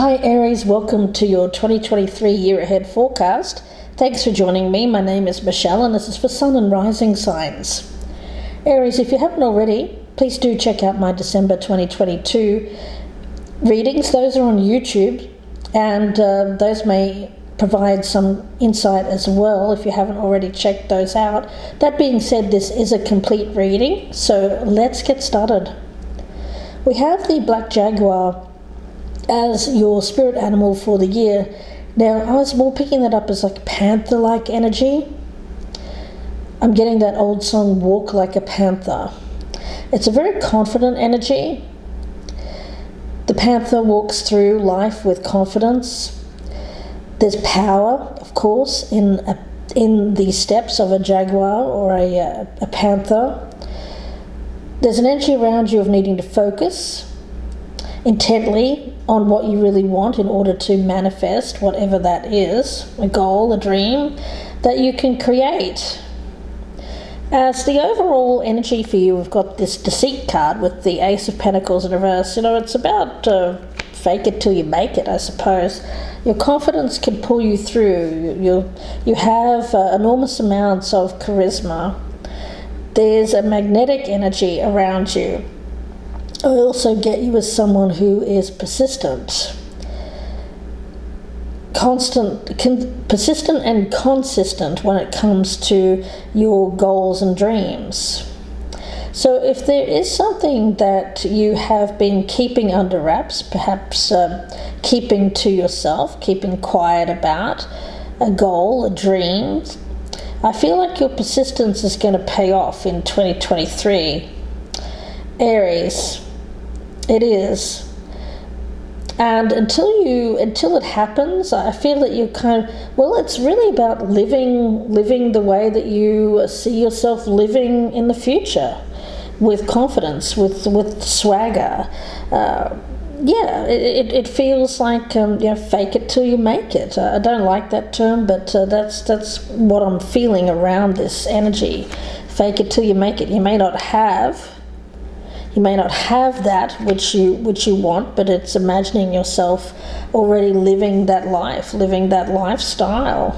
Hi Aries, welcome to your 2023 year ahead forecast. Thanks for joining me. My name is Michelle and this is for Sun and Rising signs. Aries, if you haven't already, please do check out my December 2022 readings. Those are on YouTube and those may provide some insight as well if you haven't already checked those out. That being said, this is a complete reading, so let's get started. We have the Black Jaguar as your spirit animal for the year. Now, I was more picking that up as like panther-like energy. I'm getting that old song, Walk Like a Panther. It's a very confident energy. The panther walks through life with confidence. There's power, of course, in the steps of a jaguar or a panther. There's an energy around you of needing to focus intently on what you really want in order to manifest whatever that is, a goal, a dream that you can create. As the overall energy for you, we've got this Deceit card with the Ace of Pentacles in reverse. You know, it's about fake it till you make it, I suppose. Your confidence can pull you through. You have enormous amounts of charisma. There's a magnetic energy around you. I also get you as someone who is persistent. Persistent and consistent when it comes to your goals and dreams. So if there is something that you have been keeping under wraps, perhaps keeping to yourself, keeping quiet about, a goal, a dream, I feel like your persistence is going to pay off in 2023. Aries, it is. And until it happens, I feel that you it's really about living the way that you see yourself living in the future, with confidence, with swagger. It feels like fake it till you make it. I don't like that term, but that's what I'm feeling around this energy. Fake it till you make it. You may not have that which you want, but it's imagining yourself already living that life, living that lifestyle.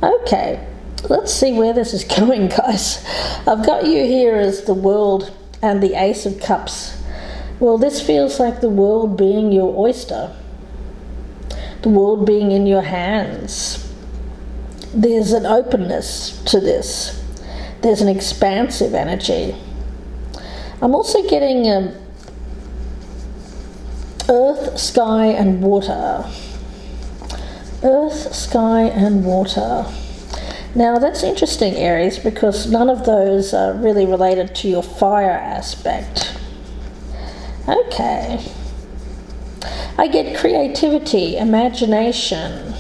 Okay, let's see where this is going, guys. I've got you here as the World and the Ace of Cups. Well, this feels like the world being your oyster, the world being in your hands. There's an openness to this. There's an expansive energy. I'm also getting earth, sky, and water. Earth, sky, and water. Now that's interesting, Aries, because none of those are really related to your fire aspect. Okay. I get creativity, imagination,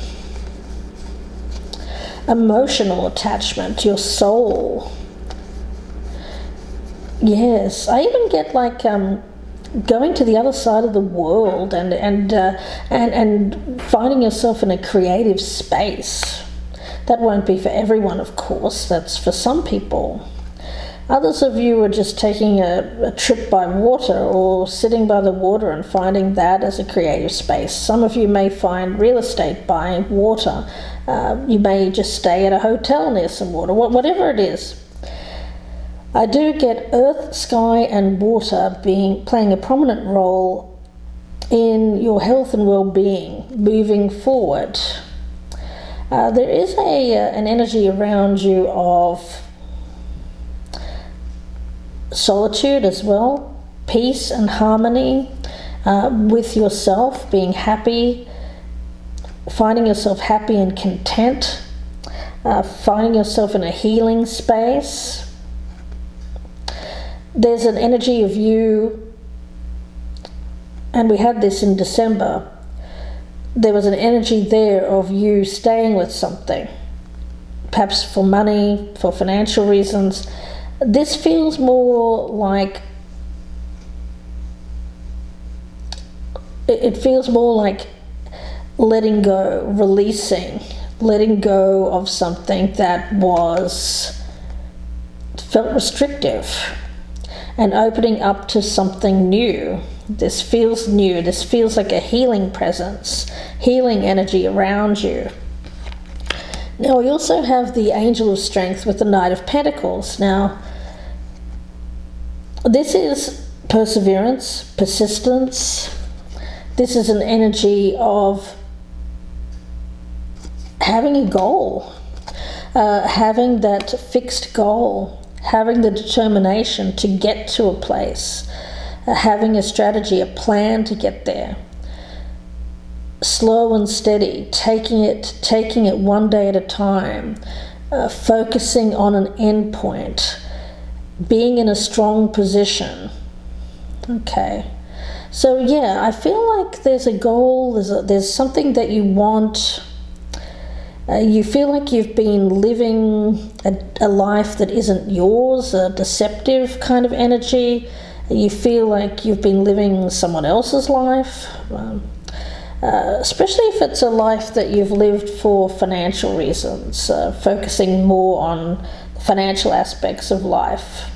emotional attachment, your soul. Yes, I even get like going to the other side of the world and finding yourself in a creative space. That won't be for everyone, of course. That's for some people. Others of you are just taking a trip by water or sitting by the water and finding that as a creative space. Some of you may find real estate by water. You may just stay at a hotel near some water, whatever it is. I do get earth, sky, and water playing a prominent role in your health and well-being moving forward. There is an energy around you of solitude as well, peace and harmony with yourself, being happy, finding yourself happy and content, finding yourself in a healing space. There's an energy of you, and we had this in December, there was an energy there of you staying with something, perhaps for money, for financial reasons. This feels more like, it feels more like letting go, releasing, letting go of something that felt restrictive. and opening up to something new. This feels new. This feels like a healing presence, healing energy around you. Now we also have the Angel of Strength with the Knight of Pentacles. Now this is perseverance, persistence. This is an energy of having a goal, having that fixed goal, having the determination to get to a place, having a strategy, a plan to get there. Slow and steady, taking it one day at a time, focusing on an end point, being in a strong position. Okay. So yeah, I feel like there's a goal, there's something that you want. You feel like you've been living a life that isn't yours, a deceptive kind of energy. You feel like you've been living someone else's life, especially if it's a life that you've lived for financial reasons, focusing more on the financial aspects of life.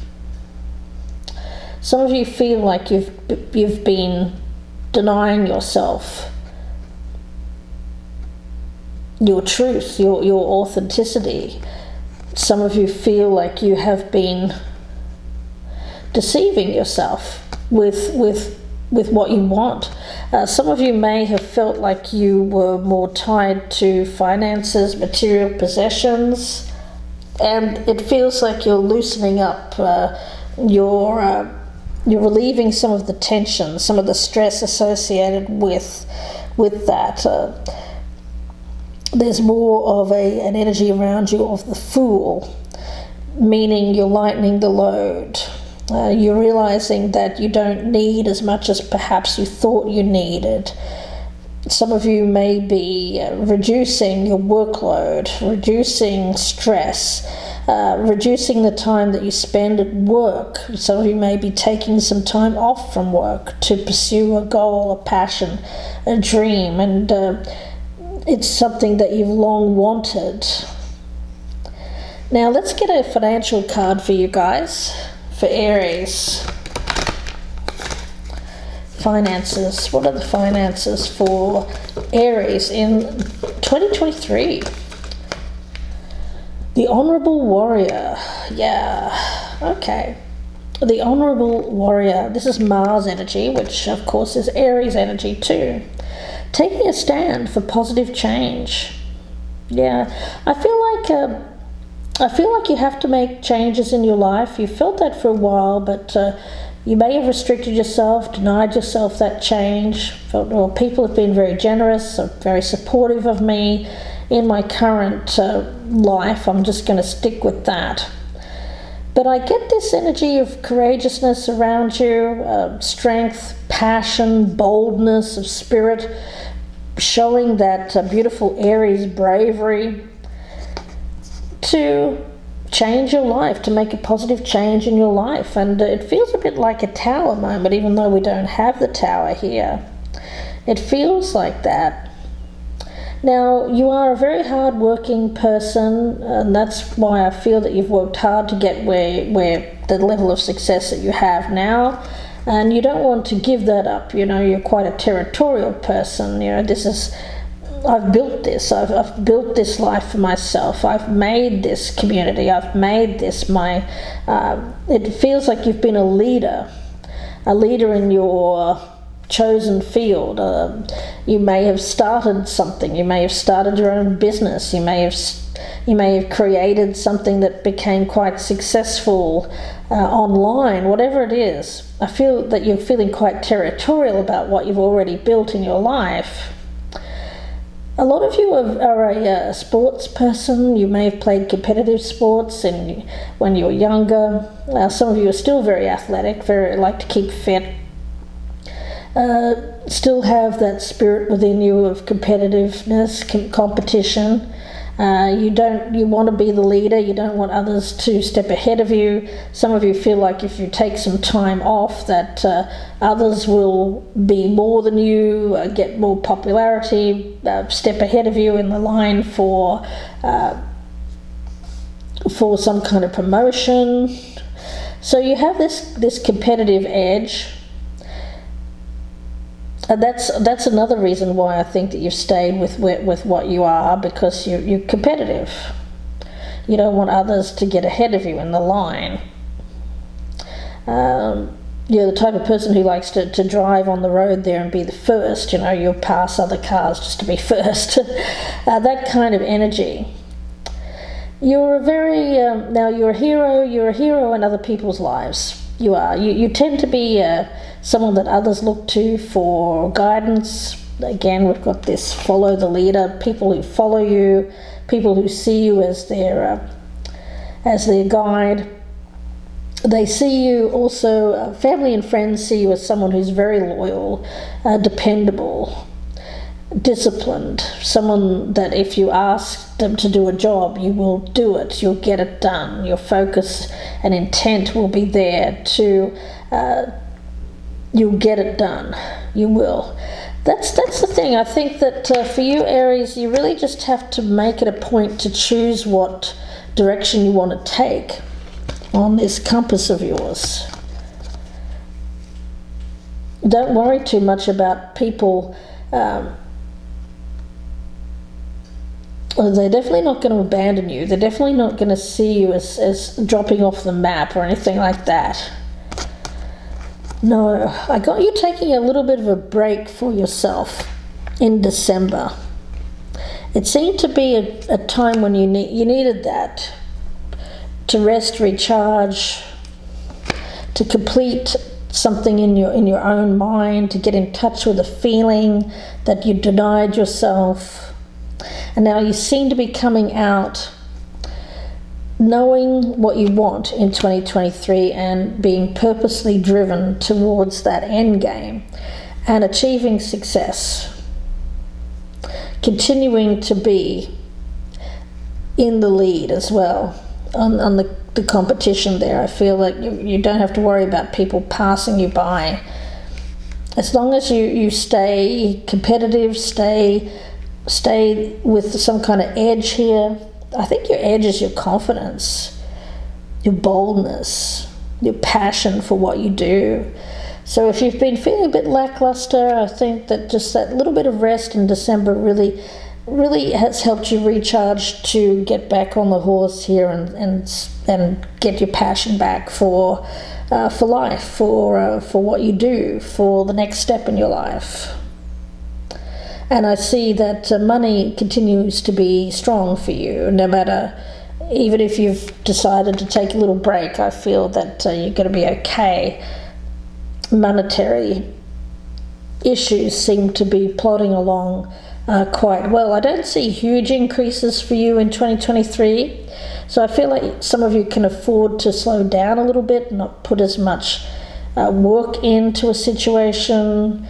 Some of you feel like you've been denying yourself your truth, your authenticity. Some of you feel like you have been deceiving yourself with what you want. Some of you may have felt like you were more tied to finances, material possessions, and it feels like you're loosening up. You're relieving some of the tension, some of the stress associated with that. There's more of an energy around you of the Fool, meaning you're lightening the load. You're realizing that you don't need as much as perhaps you thought you needed. Some of you may be reducing your workload, reducing stress, reducing the time that you spend at work. Some of you may be taking some time off from work to pursue a goal, a passion, a dream, and it's something that you've long wanted. Now let's get a financial card for you guys, for Aries. Finances. What are the finances for Aries in 2023? The Honorable Warrior. Yeah, okay. The Honorable Warrior. This is Mars energy, which of course is Aries energy too. Taking a stand for positive change. Yeah, I feel like you have to make changes in your life. You felt that for a while, but you may have restricted yourself, denied yourself that change. Felt, well, people have been very generous, very supportive of me in my current life. I'm just going to stick with that. But I get this energy of courageousness around you, strength, passion, boldness of spirit, showing that beautiful Aries bravery to change your life, to make a positive change in your life. And it feels a bit like a tower moment, even though we don't have the tower here. It feels like that. Now, you are a very hard-working person, and that's why I feel that you've worked hard to get where the level of success that you have now, and you don't want to give that up. You know, you're quite a territorial person. You know, I've built this. I've built this life for myself. I've made this community. I've made this my. It feels like you've been a leader in your chosen field. You may have started something. You may have started your own business. You may have created something that became quite successful online. Whatever it is, I feel that you're feeling quite territorial about what you've already built in your life. A lot of you are a sports person. You may have played competitive sports when you were younger. Some of you are still very athletic, like to keep fit. Still have that spirit within you of competitiveness, competition. You want to be the leader. You don't want others to step ahead of you. Some of you feel like if you take some time off that others will be more than you, get more popularity, step ahead of you in the line for some kind of promotion. So you have this competitive edge. And that's another reason why I think that you've stayed with what you are, because you're competitive. You don't want others to get ahead of you in the line. You're the type of person who likes to drive on the road there and be the first. You'll pass other cars just to be first. That kind of energy. You're a very now you're a hero. You're a hero in other people's lives. You are. You tend to be someone that others look to for guidance. Again, we've got this follow the leader. People who follow you, people who see you as their guide. They see you also, family and friends see you as someone who's very loyal, dependable, disciplined, someone that if you ask them to do a job, you will do it, you'll get it done. Your focus and intent will be there you'll get it done. You will. That's the thing. I think that for you, Aries, you really just have to make it a point to choose what direction you want to take on this compass of yours. Don't worry too much about people. They're definitely not going to abandon you. They're definitely not going to see you as dropping off the map or anything like that. No, I got you taking a little bit of a break for yourself in December. It seemed to be a time when you needed that to rest, recharge, to complete something in your own mind, to get in touch with a feeling that you denied yourself. And now you seem to be coming out knowing what you want in 2023 and being purposely driven towards that end game and achieving success, continuing to be in the lead as well on the competition there. I feel like you don't have to worry about people passing you by. As long as you stay competitive, stay with some kind of edge here. I think your edge is your confidence, your boldness, your passion for what you do. So if you've been feeling a bit lackluster, I think that just that little bit of rest in December really has helped you recharge to get back on the horse here and get your passion back for life, for what you do, for the next step in your life. And I see that money continues to be strong for you, no matter, even if you've decided to take a little break. I feel that you're going to be okay. Monetary issues seem to be plodding along quite well. I don't see huge increases for you in 2023, so I feel like some of you can afford to slow down a little bit, not put as much work into a situation.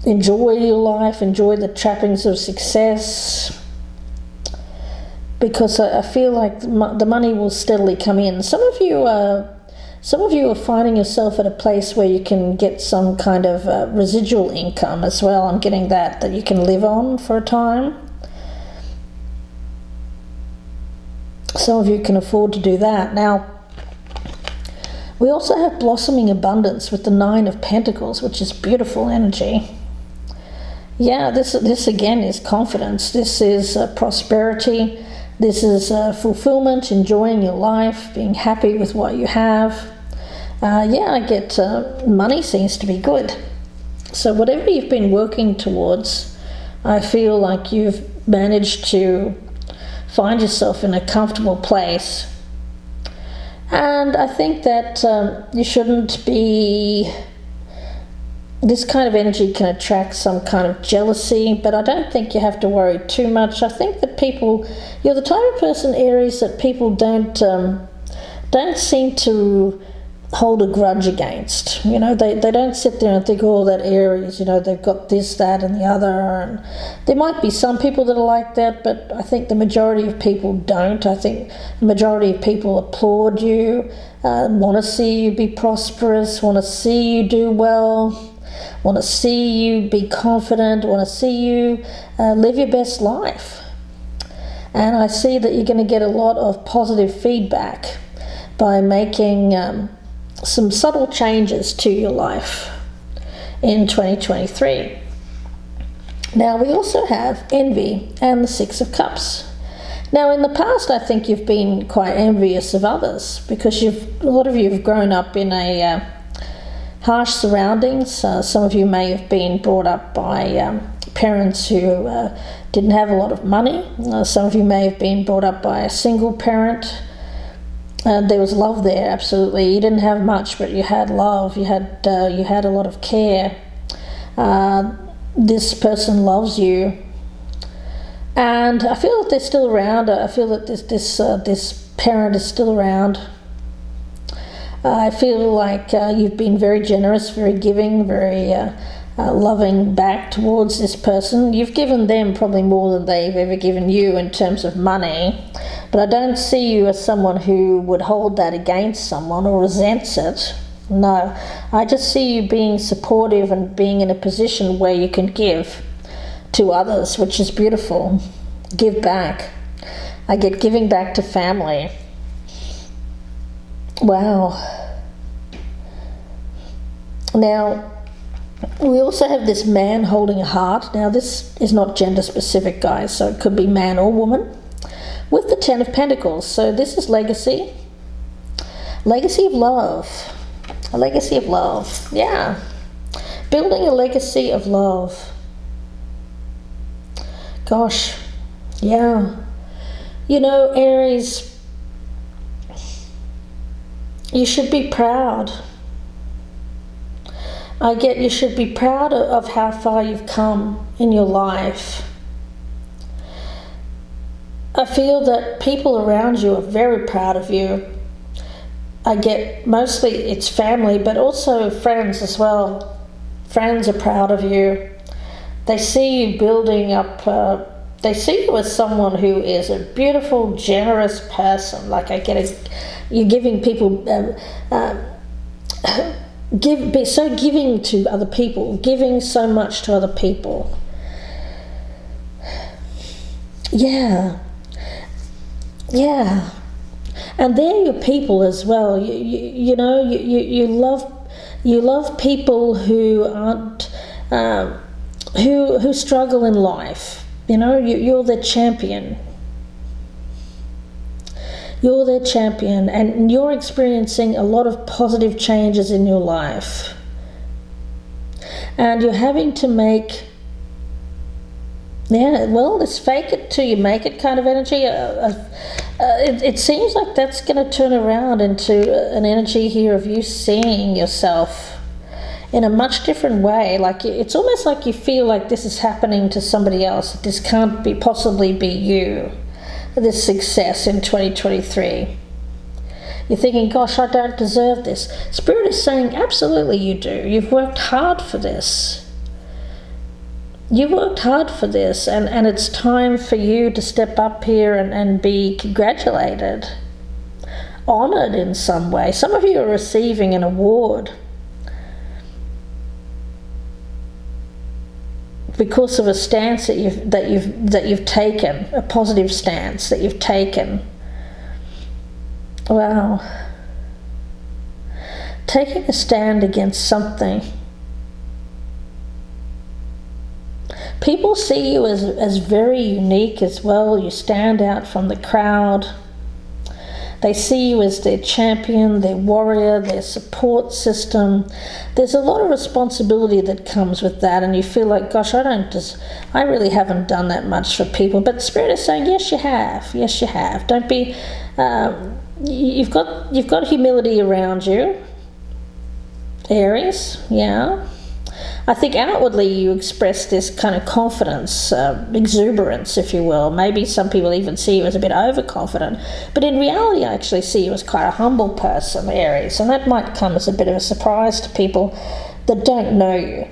Enjoy your life, enjoy the trappings of success, because I feel like the money will steadily come in. Some of you are finding yourself at a place where you can get some kind of residual income as well. I'm getting that you can live on for a time. Some of you can afford to do that. Now, we also have blossoming abundance with the 9 of Pentacles, which is beautiful energy. Yeah, this again is confidence. This is prosperity. This is fulfillment, enjoying your life, being happy with what you have. I get money seems to be good. So whatever you've been working towards, I feel like you've managed to find yourself in a comfortable place. And I think that you shouldn't be... This kind of energy can attract some kind of jealousy, but I don't think you have to worry too much. I think that you're the type of person, Aries, that people don't seem to hold a grudge against. They don't sit there and think, oh, that Aries, they've got this, that, and the other. And there might be some people that are like that, but I think the majority of people don't. I think the majority of people applaud you, want to see you be prosperous, want to see you do well, want to see you be confident, want to see you live your best life. And I see that you're going to get a lot of positive feedback. by making some subtle changes to your life in 2023. Now we also have envy and the Six of Cups. Now in the past, I think you've been quite envious of others because a lot of you have grown up in a harsh surroundings. Some of you may have been brought up by parents who didn't have a lot of money. Some of you may have been brought up by a single parent. There was love there, absolutely. You didn't have much, but you had love. You had a lot of care. This person loves you, and I feel that they're still around. I feel that this parent is still around. I feel like you've been very generous, very giving, very loving back towards this person. You've given them probably more than they've ever given you in terms of money, but I don't see you as someone who would hold that against someone or resents it. No, I just see you being supportive and being in a position where you can give to others, which is beautiful. Give back. I get giving back to family. Wow. Now, we also have this man holding a heart. Now, this is not gender specific, guys, so it could be man or woman. With the Ten of Pentacles. So this is legacy. Legacy of love. A legacy of love. Yeah. Building a legacy of love. Gosh. Yeah. You know, Aries, you should be proud. I get you should be proud of how far you've come in your life. I feel that people around you are very proud of you. I get mostly it's family, but also friends as well. Friends are proud of you. They see you building up, they see you as someone who is a beautiful, generous person. Like you're giving people, be so giving to other people, giving so much to other people. Yeah. Yeah. And they're your people as well. You know, you love people who aren't who struggle in life. You know, you're their champion. You're their champion, and you're experiencing a lot of positive changes in your life. And you're having to make, this fake it till you make it kind of energy. It seems like that's going to turn around into an energy here of you seeing yourself in a much different way. Like it's almost like you feel like this is happening to somebody else. This can't possibly be you. This success in 2023. You're thinking, gosh, I don't deserve this. Spirit is saying, absolutely you do. You've worked hard for this. You worked hard for this, and it's time for you to step up here and be congratulated, honoured in some way. Some of you are receiving an award because of a stance that you've taken, a positive stance that you've taken. Wow. Taking a stand against something. People see you as very unique as well. You stand out from the crowd. They see you as their champion, their warrior, their support system. There's a lot of responsibility that comes with that, and you feel like, gosh, I really haven't done that much for people. But Spirit is saying, yes, you have. Yes, you have. Don't be. You've got humility around you, Aries. Yeah. I think outwardly you express this kind of confidence, exuberance, if you will. Maybe some people even see you as a bit overconfident. But in reality, I actually see you as quite a humble person, Aries. And that might come as a bit of a surprise to people that don't know you.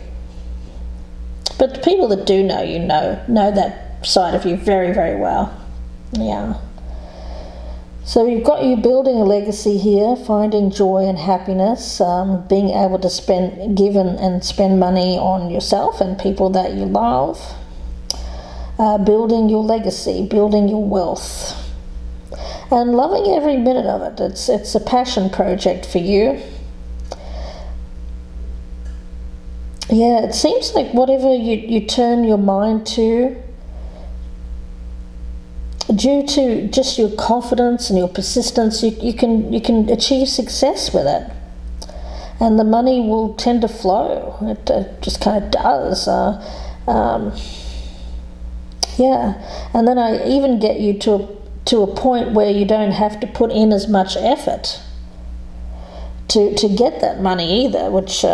But the people that do know you know that side of you very, very well. Yeah. So you've got you building a legacy here, finding joy and happiness, being able to give and spend money on yourself and people that you love, building your legacy, building your wealth. and loving every minute of it. It's a passion project for you. Yeah, it seems like whatever you turn your mind to, due to just your confidence and your persistence, you can achieve success with it, and the money will tend to flow. It just kind of does. Yeah, and then I even get you to a point where you don't have to put in as much effort to get that money either, which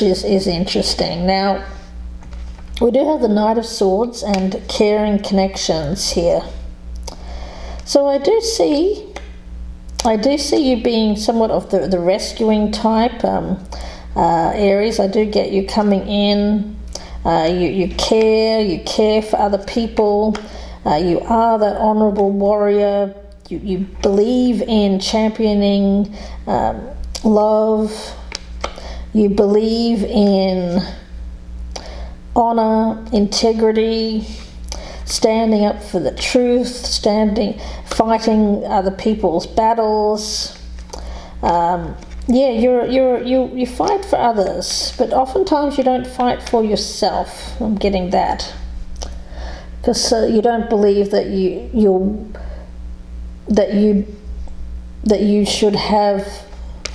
is interesting. Now, we do have the Knight of Swords and caring connections here. So I do see you being somewhat of the rescuing type, Aries. I do get you coming in. You care for other people. You are that honourable warrior. You believe in championing love. You believe in honor, integrity, standing up for the truth, fighting other people's battles. Yeah, you fight for others, but oftentimes you don't fight for yourself. I'm getting that, because you don't believe that you should have.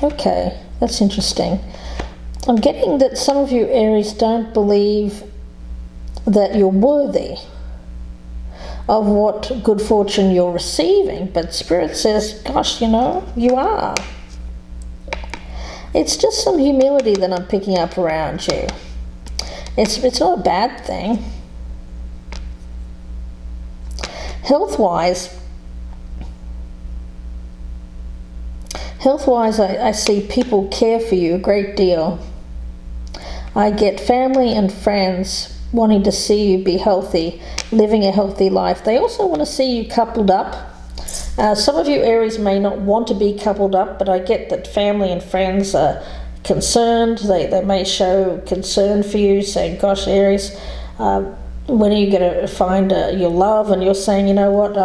Okay, that's interesting. I'm getting that some of you Aries don't believe that you're worthy of what good fortune you're receiving, but Spirit says, gosh, you are. It's just some humility that I'm picking up around you. It's not a bad thing. Health-wise, I see people care for you a great deal. I get family and friends wanting to see you be healthy, living a healthy life. They also want to see you coupled up. Some of you Aries may not want to be coupled up, but I get that family and friends are concerned. They may show concern for you, saying, gosh, Aries, when are you going to find your love? And you're saying, you know what,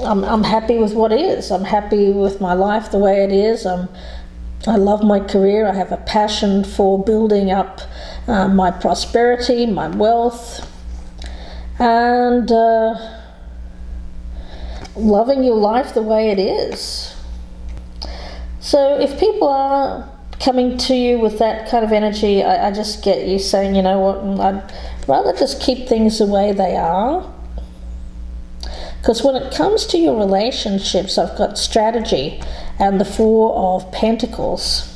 I'm happy with what is. I'm happy with my life the way it is. I love my career. I have a passion for building up my prosperity, my wealth, and loving your life the way it is. So if people are coming to you with that kind of energy, I just get you saying, you know what, I'd rather just keep things the way they are. Because when it comes to your relationships, I've got strategy and the Four of Pentacles.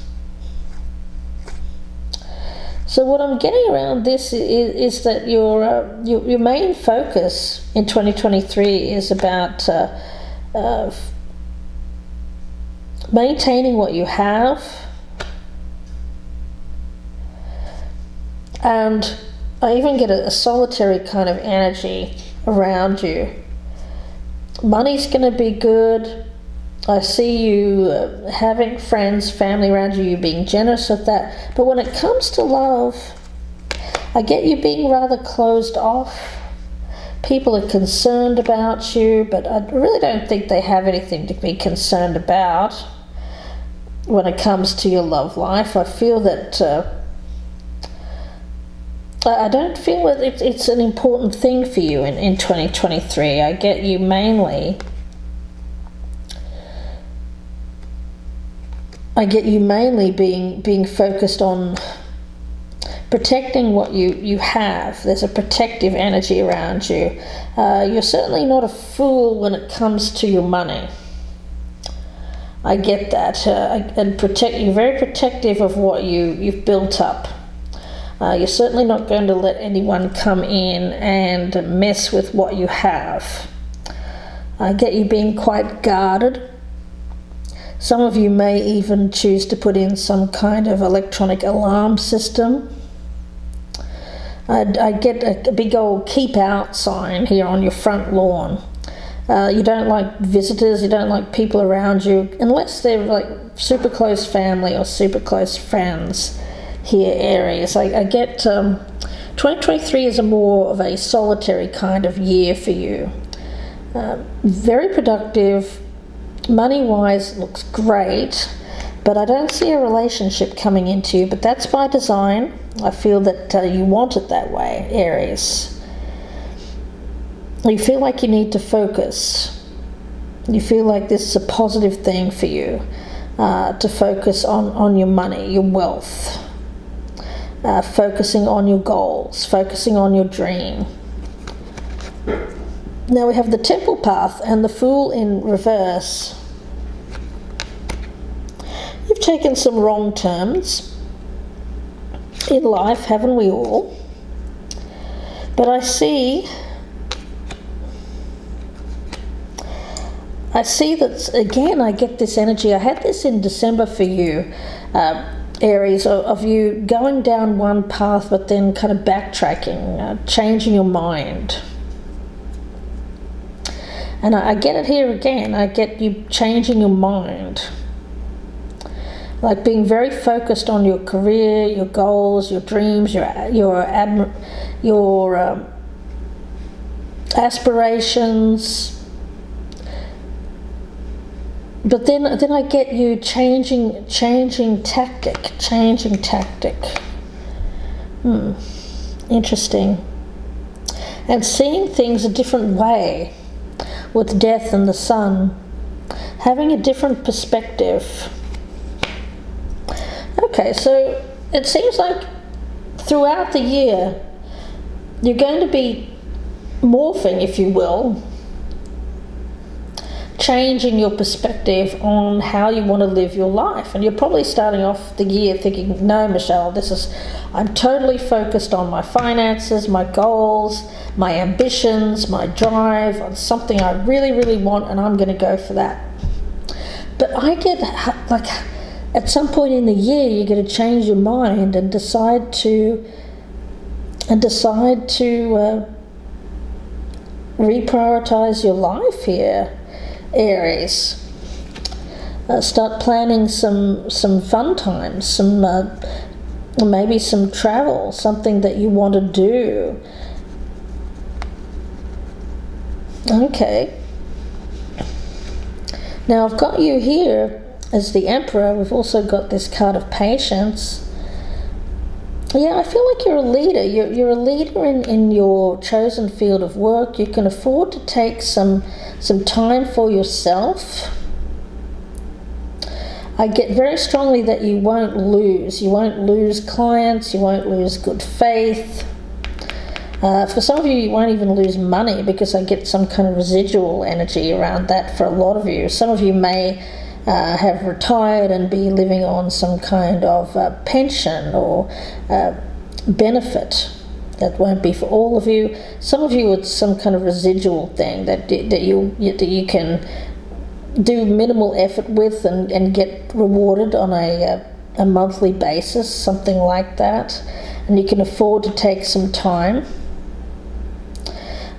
So what I'm getting around this is that your main focus in 2023 is about maintaining what you have, and I even get a solitary kind of energy around you. Money's going to be good. I see you having friends, family around you, you being generous with that. But when it comes to love, I get you being rather closed off. People are concerned about you, but I really don't think they have anything to be concerned about when it comes to your love life. I feel that I don't feel that it's an important thing for you in 2023. I get you mainly being focused on protecting what you have. There's a protective energy around you. You're certainly not a fool when it comes to your money. I get that. You're very protective of what you've built up. You're certainly not going to let anyone come in and mess with what you have. I get you being quite guarded. Some of you may even choose to put in some kind of electronic alarm system. I get a big old keep out sign here on your front lawn. You don't like visitors, you don't like people around you, unless they're like super close family or super close friends. here, Aries. I get 2023 is a more of a solitary kind of year for you. Very productive, money-wise looks great, but I don't see a relationship coming into you, but that's by design. I feel that you want it that way, Aries. You feel like you need to focus. You feel like this is a positive thing for you, to focus on your money, your wealth, focusing on your goals, focusing on your dream. Now we have the Temple path and the Fool in reverse. You've taken some wrong turns in life, haven't we all? But I see that, again, I get this energy. I had this in December for you, Aries, of you going down one path but then kind of backtracking, changing your mind. And I get it here again. I get you changing your mind. Like being very focused on your career, your goals, your dreams, your aspirations. But then I get you changing tactic. Interesting. And seeing things a different way, with death and the sun, having a different perspective. Okay, so it seems like throughout the year you're going to be morphing, if you will, changing your perspective on how you want to live your life. And you're probably starting off the year thinking, no, Michelle, I'm totally focused on my finances, my goals, my ambitions, my drive, on something I really, really want, and I'm going to go for that. But I get, like, at some point in the year, you're going to change your mind and decide to reprioritize your life here, Aries. Start planning some fun times, maybe some travel, something that you want to do. Okay. Now I've got you here as the Emperor. We've also got this card of patience. Yeah, I feel like you're a leader. You're a leader in your chosen field of work. You can afford to take some time for yourself. I get very strongly that you won't lose. You won't lose clients. You won't lose good faith. For some of you, you won't even lose money, because I get some kind of residual energy around that for a lot of you. Some of you may have retired and be living on some kind of pension or benefit. That won't be for all of you. Some of you, it's some kind of residual thing that you can do minimal effort with and get rewarded on a monthly basis, something like that. And you can afford to take some time.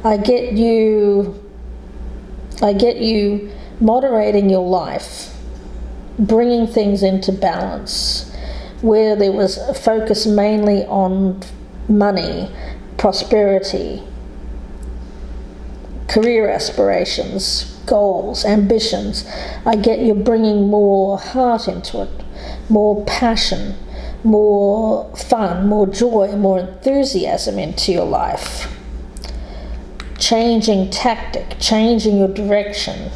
I get you moderating your life, bringing things into balance, where there was a focus mainly on money, prosperity, career aspirations, goals, ambitions. I get you bringing more heart into it, more passion, more fun, more joy, more enthusiasm into your life. Changing tactic, changing your direction.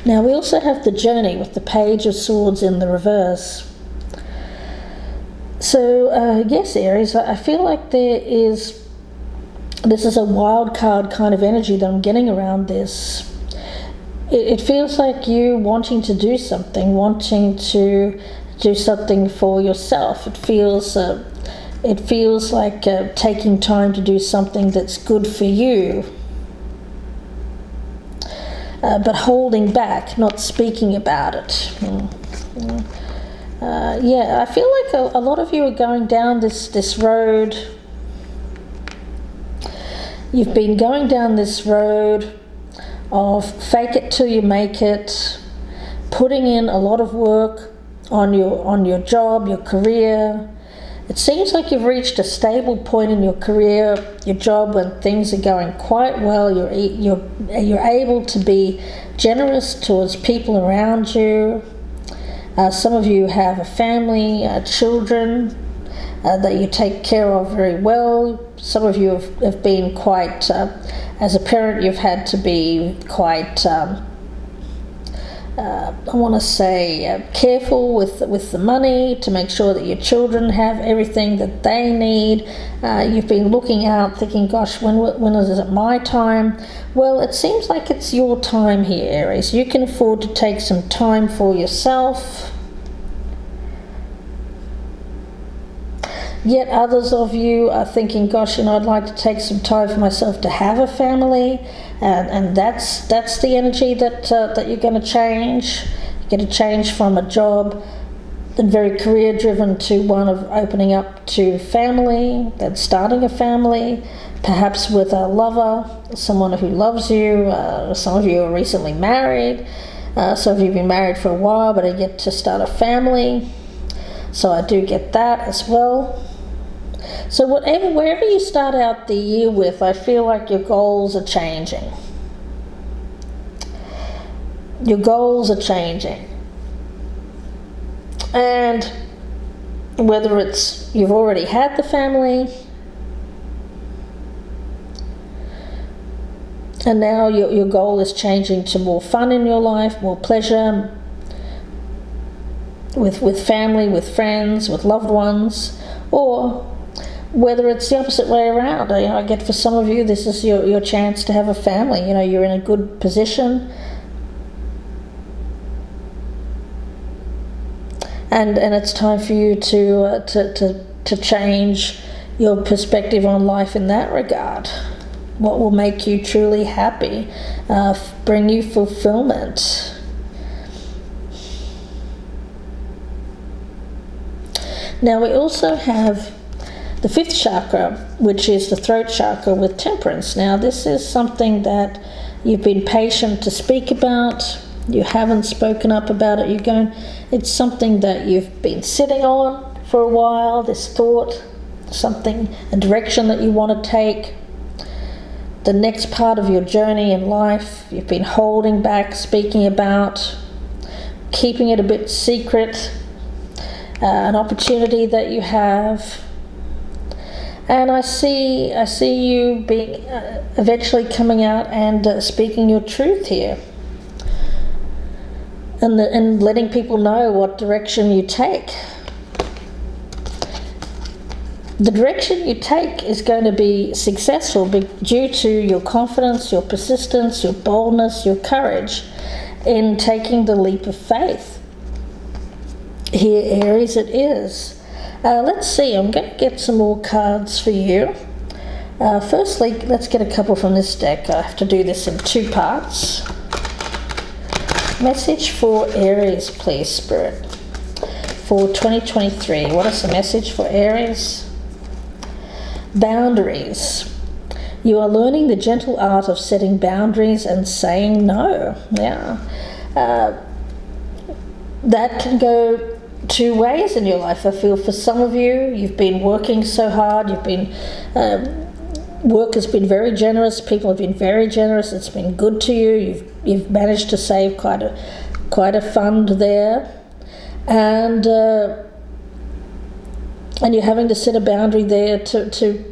Now we also have the Journey with the Page of Swords in the reverse. So yes, Aries, I feel like this is a wild card kind of energy that I'm getting around this. It feels like you wanting to do something, wanting to do something for yourself. It feels like taking time to do something that's good for you, but holding back, not speaking about it. Yeah, I feel like a lot of you are going down this road. You've been going down this road of fake it till you make it, putting in a lot of work on your job, your career. It seems like you've reached a stable point in your career, your job, when things are going quite well. You're able to be generous towards people around you. Some of you have a family, children that you take care of very well. Some of you have been quite, as a parent, you've had to be quite, I want to say, careful with the money to make sure that your children have everything that they need. You've been looking out thinking, gosh, when is it my time? Well, it seems like it's your time here, Aries. You can afford to take some time for yourself. Yet others of you are thinking, gosh, I'd like to take some time for myself to have a family, and that's the energy that you're going to change. You're going to change from a job and very career driven to one of opening up to family, then starting a family, perhaps with a lover, someone who loves you. Some of you are recently married. Some of you have been married for a while but are yet to start a family. So I do get that as well. So wherever you start out the year with, I feel like your goals are changing. Your goals are changing. And whether it's you've already had the family and now your goal is changing to more fun in your life, more pleasure with family, with friends, with loved ones, or whether it's the opposite way around. I get for some of you, this is your chance to have a family. You're in a good position, and it's time for you to change your perspective on life in that regard. What will make you truly happy, bring you fulfillment. Now we also have the fifth chakra, which is the throat chakra with temperance. Now this is something that you've been patient to speak about. You haven't spoken up about it. It's something that you've been sitting on for a while, this thought, a direction that you want to take. The next part of your journey in life, you've been holding back, speaking about, keeping it a bit secret. An opportunity that you have, and I see you being eventually coming out and speaking your truth here, and letting people know what direction you take. The direction you take is going to be successful due to your confidence, your persistence, your boldness, your courage in taking the leap of faith. Here, Aries, it is. Let's see, I'm going to get some more cards for you. Firstly, let's get a couple from this deck. I have to do this in two parts. Message for Aries, please, Spirit. For 2023, what is the message for Aries? Boundaries. You are learning the gentle art of setting boundaries and saying no. Yeah. That can go two ways in your life. I feel for some of you, you've been working so hard, work has been very generous, people have been very generous, it's been good to you, you've managed to save quite a fund there, and you're having to set a boundary there to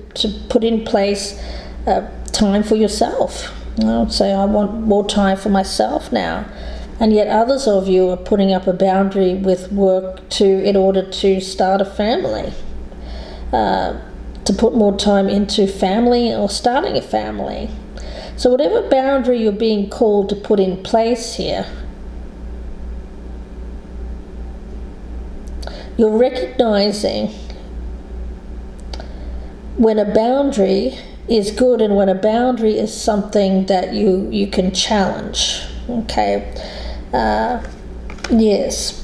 put in place time for yourself. Say, I want more time for myself now. And yet others of you are putting up a boundary with work in order to start a family, to put more time into family or starting a family. So whatever boundary you're being called to put in place here, you're recognizing when a boundary is good and when a boundary is something that you can challenge. Okay. Yes.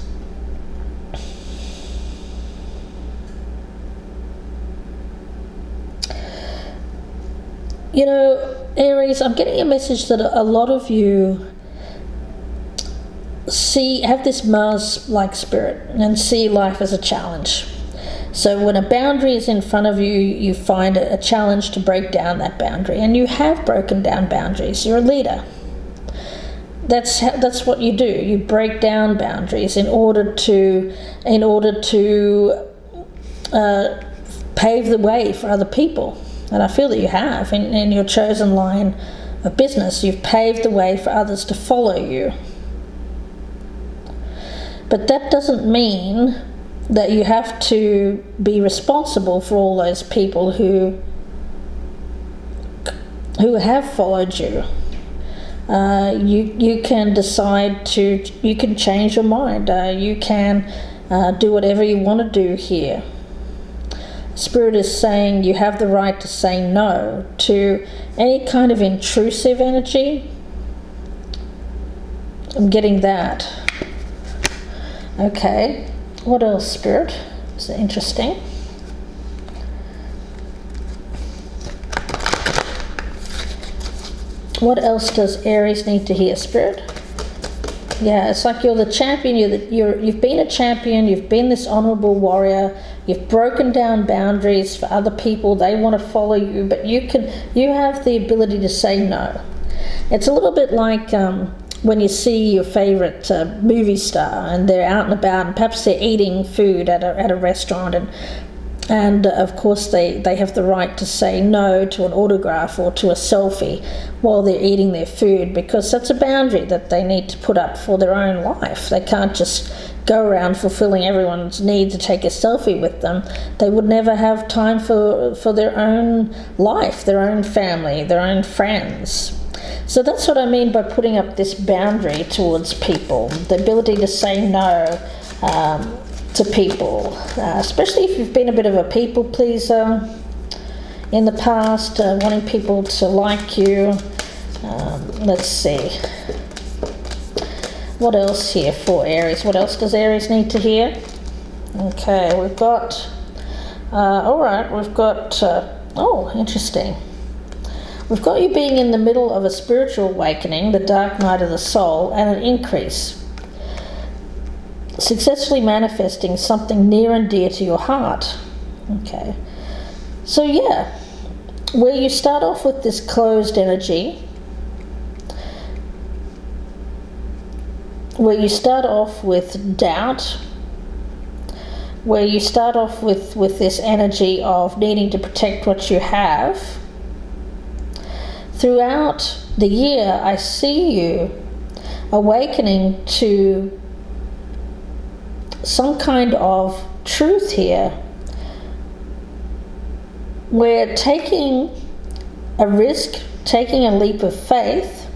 Aries, I'm getting a message that a lot of you have this Mars-like spirit and see life as a challenge. So when a boundary is in front of you, you find a challenge to break down that boundary, and you have broken down boundaries. You're a leader. That's what you do. You break down boundaries in order to pave the way for other people. And I feel that you have in your chosen line of business. You've paved the way for others to follow you. But that doesn't mean that you have to be responsible for all those people who have followed you. You can decide you can change your mind. You can do whatever you want to do here. Spirit is saying you have the right to say no to any kind of intrusive energy. I'm getting that. Okay. What else, Spirit? Is it interesting? What else does Aries need to hear, Spirit? Yeah, it's like you're the champion. You've been a champion. You've been this honorable warrior. You've broken down boundaries for other people. They want to follow you, but you have the ability to say no. It's a little bit like when you see your favorite movie star and they're out and about, and perhaps they're eating food at a restaurant, and of course they have the right to say no to an autograph or to a selfie while they're eating their food, because that's a boundary that they need to put up for their own life. They can't just go around fulfilling everyone's need to take a selfie with them. They would never have time for their own life, their own family, their own friends. So that's what I mean by putting up this boundary towards people, the ability to say no to people, especially if you've been a bit of a people pleaser in the past, wanting people to like you. Let's see. What else here for Aries? What else does Aries need to hear? Okay, we've got, interesting. We've got you being in the middle of a spiritual awakening, the dark night of the soul, and an increase. Successfully manifesting something near and dear to your heart. Okay. So yeah, where you start off with this closed energy, where you start off with doubt, where you start off with this energy of needing to protect what you have, throughout the year I see you awakening to some kind of truth here, where taking a risk, taking a leap of faith,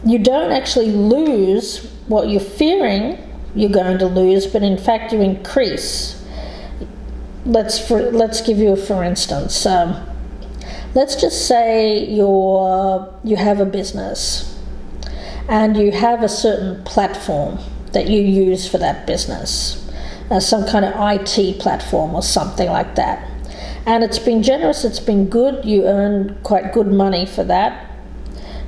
you don't actually lose what you're fearing you're going to lose, but in fact you increase. Let's give you a for instance. Let's just say you have a business and you have a certain platform that you use for that business, some kind of IT platform or something like that. And it's been generous, it's been good, you earn quite good money for that,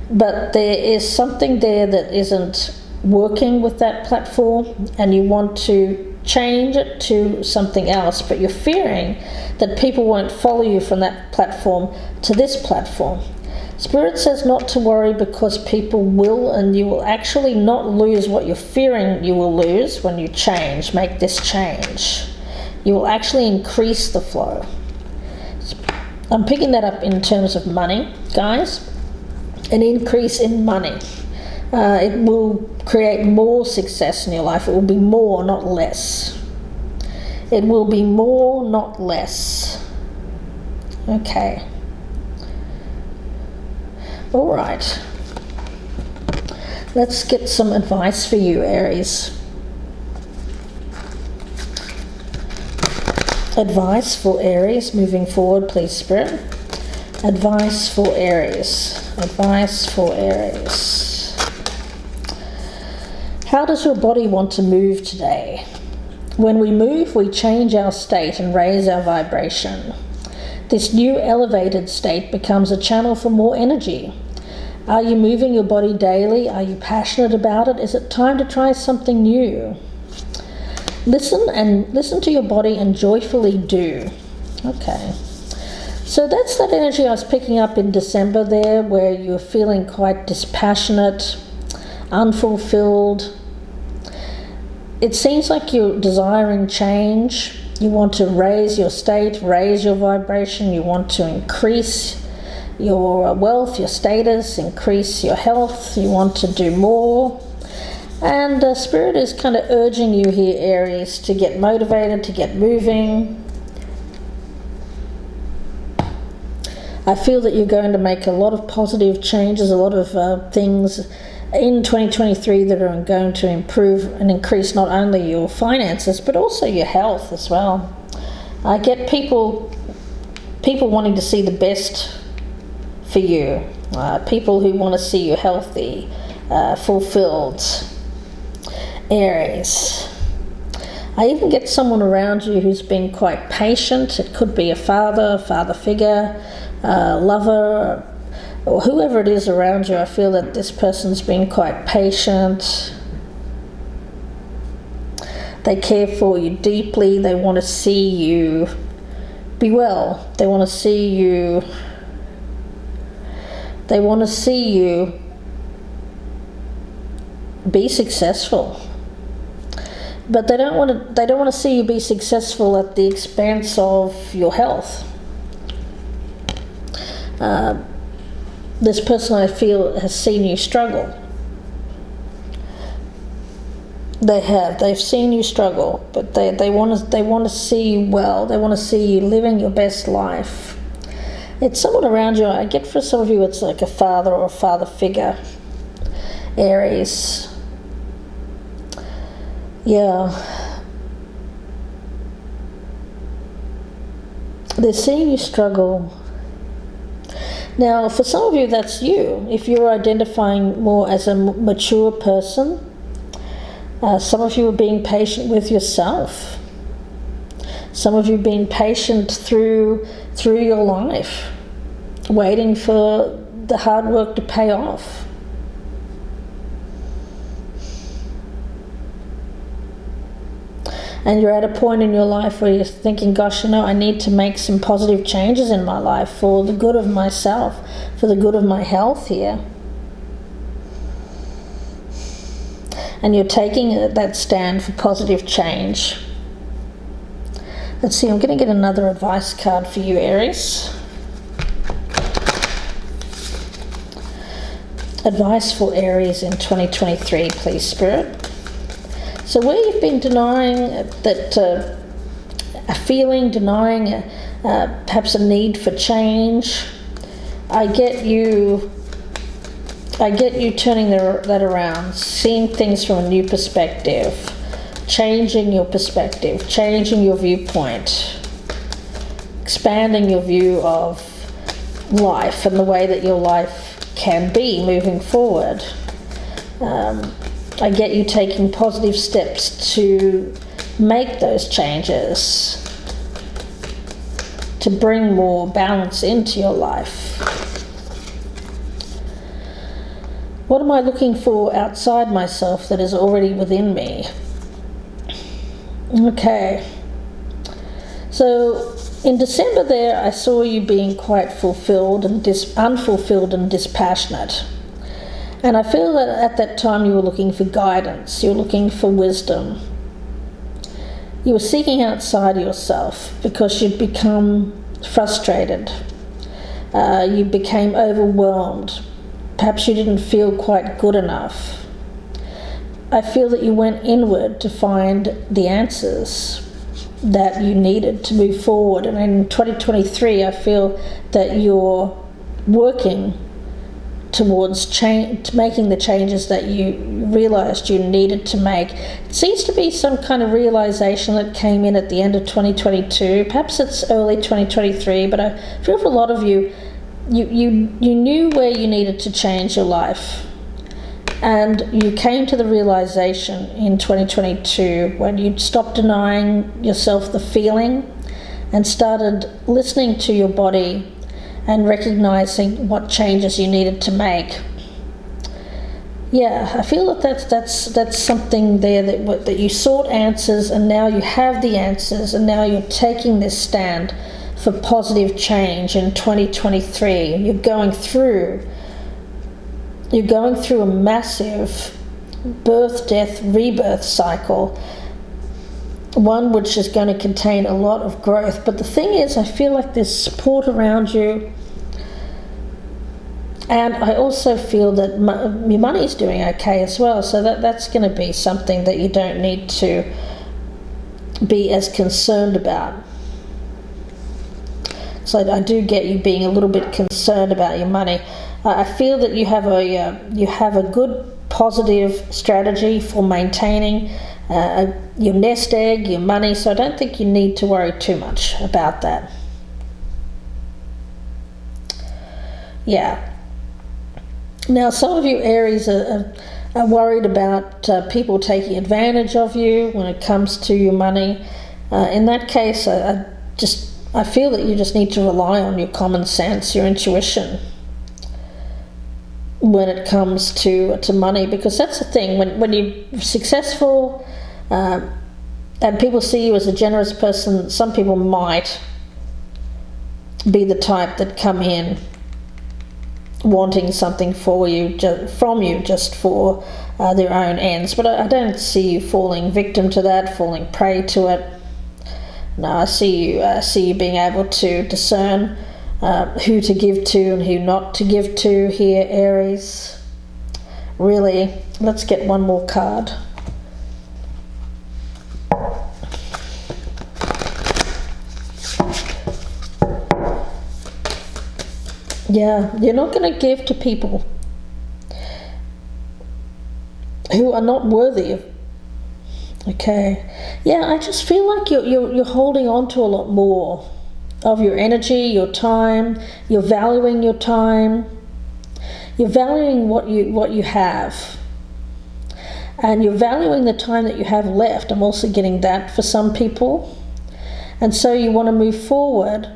but there is something there that isn't working with that platform and you want to change it to something else, but you're fearing that people won't follow you from that platform to this platform. Spirit says not to worry, because people will, and you will actually not lose what you're fearing you will lose when you change, make this change. You will actually increase the flow. I'm picking that up in terms of money, guys. An increase in money. It will create more success in your life. It will be more, not less. It will be more, not less. Okay. All right. Let's get some advice for you, Aries. Advice for Aries moving forward, please, Spirit. Advice for Aries. Advice for Aries. How does your body want to move today? When we move, we change our state and raise our vibration. This new elevated state becomes a channel for more energy. Are you moving your body daily? Are you passionate about it? Is it time to try something new? Listen to your body and joyfully do. Okay. So that's that energy I was picking up in December there, where you're feeling quite dispassionate, unfulfilled. It seems like you're desiring change. You want to raise your state, raise your vibration. You want to increase your wealth, your status, increase your health. You want to do more. And Spirit is kind of urging you here, Aries, to get motivated, to get moving. I feel that you're going to make a lot of positive changes, a lot of things in 2023 that are going to improve and increase not only your finances but also your health as well. I get people wanting to see the best for you, people who want to see you healthy, fulfilled, Aries. I even get someone around you who's been quite patient. It could be a father figure, lover, or whoever it is around you. I feel that this person's been quite patient. They care for you deeply. They want to see you be well. They want to see you be successful. But they don't want to see you be successful at the expense of your health. This person, I feel, has seen you struggle. They've seen you struggle, but they want to see you well. They want to see you living your best life. It's someone around you. I get for some of you it's like a father or a father figure, Aries. Yeah. They're seeing you struggle. Now, for some of you, that's you. If you're identifying more as a mature person, some of you are being patient with yourself. Some of you have been patient through your life, waiting for the hard work to pay off. And you're at a point in your life where you're thinking, gosh, I need to make some positive changes in my life for the good of myself, for the good of my health here. And you're taking that stand for positive change. Let's see, I'm going to get another advice card for you, Aries. Advice for Aries in 2023, please, Spirit. So where you've been denying that a feeling, denying perhaps a need for change, I get you turning that around, seeing things from a new perspective, changing your perspective, changing your viewpoint, expanding your view of life and the way that your life can be moving forward. I get you taking positive steps to make those changes, to bring more balance into your life. What am I looking for outside myself that is already within me? Okay. So in December there, I saw you being quite fulfilled and unfulfilled and dispassionate. And I feel that at that time you were looking for guidance, you were looking for wisdom. You were seeking outside yourself because you'd become frustrated. You became overwhelmed. Perhaps you didn't feel quite good enough. I feel that you went inward to find the answers that you needed to move forward. And in 2023, I feel that you're working towards making the changes that you realized you needed to make. It seems to be some kind of realization that came in at the end of 2022. Perhaps it's early 2023, but I feel for a lot of you, you knew where you needed to change your life. And you came to the realization in 2022 when you stopped denying yourself the feeling and started listening to your body and recognizing what changes you needed to make. Yeah, I feel that that's something there that you sought answers, and now you have the answers, and now you're taking this stand for positive change in 2023. You're going through a massive birth, death, rebirth cycle, one which is going to contain a lot of growth. But the thing is, I feel like there's support around you, and I also feel that your money is doing okay as well, so that's going to be something that you don't need to be as concerned about. So I do get you being a little bit concerned about your money. I feel that you have a good positive strategy for maintaining your nest egg, your money, so I don't think you need to worry too much about that. Yeah. Now, some of you Aries are worried about people taking advantage of you when it comes to your money. In that case, I feel that you just need to rely on your common sense, your intuition, when it comes to money, because that's the thing. When you're successful and people see you as a generous person, some people might be the type that come in wanting something from you just for their own ends. But I don't see you falling victim to that, falling prey to it. No, I see you being able to discern who to give to and who not to give to here, Aries. Really, let's get one more card. Yeah, you're not going to give to people who are not worthy of. Okay, yeah, I just feel like you're holding on to a lot more of your energy, your time. You're valuing your time. You're valuing what you have, and you're valuing the time that you have left. I'm also getting that for some people, and so you want to move forward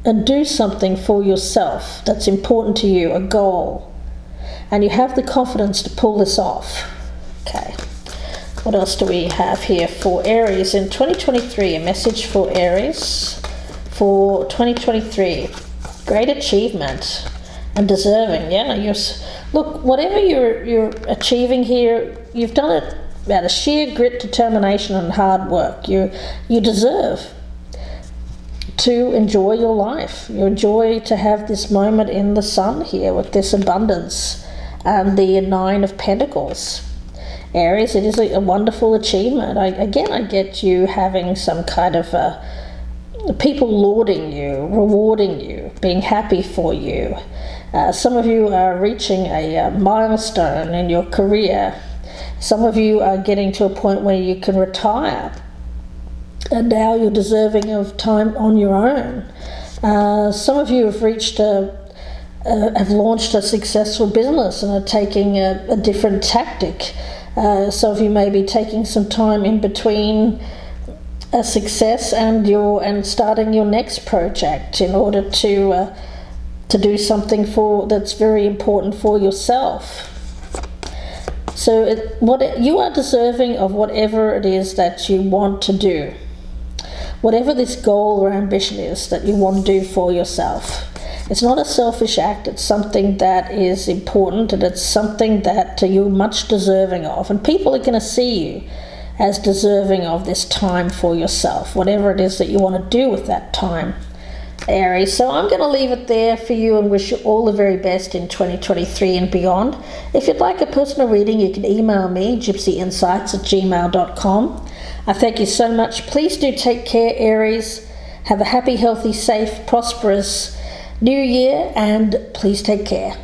and do something for yourself that's important to you, a goal. And you have the confidence to pull this off. Okay. What else do we have here for Aries in 2023? A message for Aries for 2023. Great achievement and deserving. Yeah. Look, whatever you're achieving here, you've done it out of sheer grit, determination, and hard work. You deserve to enjoy your life. You enjoy to have this moment in the sun here with this abundance. The Nine of Pentacles. Aries, it is a wonderful achievement. I get you having some kind of people lauding you, rewarding you, being happy for you. Some of you are reaching a milestone in your career. Some of you are getting to a point where you can retire, and now you're deserving of time on your own. Some of you have have launched a successful business and are taking a different tactic. Some of you may be taking some time in between a success and starting your next project in order to do something that's very important for yourself. So you are deserving of whatever it is that you want to do, whatever this goal or ambition is that you want to do for yourself. It's not a selfish act. It's something that is important, and it's something that you're much deserving of. And people are going to see you as deserving of this time for yourself, whatever it is that you want to do with that time, Aries. So I'm going to leave it there for you and wish you all the very best in 2023 and beyond. If you'd like a personal reading, you can email me, gypsyinsights@gmail.com. I thank you so much. Please do take care, Aries. Have a happy, healthy, safe, prosperous New Year, and please take care.